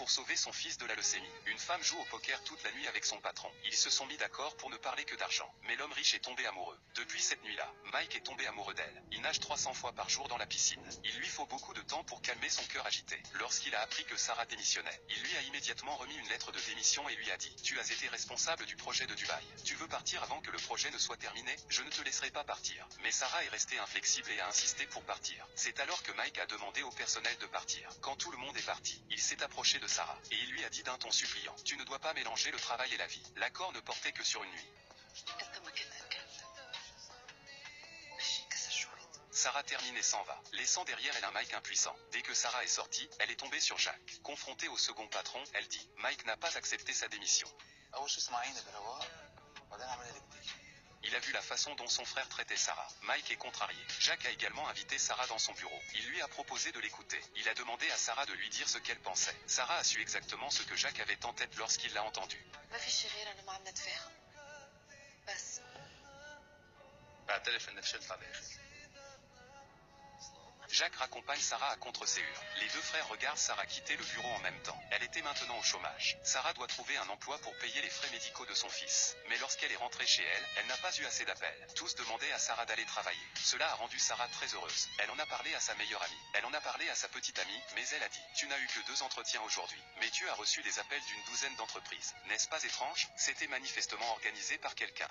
pour sauver son fils de la leucémie. Une femme joue au poker toute la nuit avec son patron. Ils se sont mis d'accord pour ne parler que d'argent. Mais l'homme riche est tombé amoureux. Depuis cette nuit-là, Mike est tombé amoureux d'elle. Il nage 300 fois par jour dans la piscine. Il lui faut beaucoup de temps pour calmer son cœur agité. Lorsqu'il a appris que Sarah démissionnait, il lui a immédiatement remis une lettre de démission et lui a dit: tu as été responsable du projet de Dubaï. Tu veux partir avant que le projet ne soit terminé? Je ne te laisserai pas partir. Mais Sarah est restée inflexible et a insisté pour partir. C'est alors que Mike a demandé au personnel de partir. Quand tout le monde est parti, il s'est approché de Sarah et il lui a dit d'un ton suppliant: tu ne dois pas mélanger le travail et la vie. L'accord ne portait que sur une nuit. Sarah termine et s'en va, laissant derrière elle un Mike impuissant. Dès que Sarah est sortie, elle est tombée sur Jacques. Confrontée au second patron, elle dit: Mike n'a pas accepté sa démission. Il a vu la façon dont son frère traitait Sarah. Mike est contrarié. Jacques a également invité Sarah dans son bureau. Il lui a proposé de l'écouter. Il a demandé à Sarah de lui dire ce qu'elle pensait. Sarah a su exactement ce que Jacques avait en tête lorsqu'il l'a entendu. Jacques raccompagne Sarah à contre-séure. Les deux frères regardent Sarah quitter le bureau en même temps. Elle était maintenant au chômage. Sarah doit trouver un emploi pour payer les frais médicaux de son fils. Mais lorsqu'elle est rentrée chez elle, elle n'a pas eu assez d'appels. Tous demandaient à Sarah d'aller travailler. Cela a rendu Sarah très heureuse. Elle en a parlé à sa meilleure amie. Elle en a parlé à sa petite amie, mais elle a dit: tu n'as eu que 2 entretiens aujourd'hui. Mais tu as reçu des appels d'une douzaine d'entreprises. N'est-ce pas étrange? C'était manifestement organisé par quelqu'un.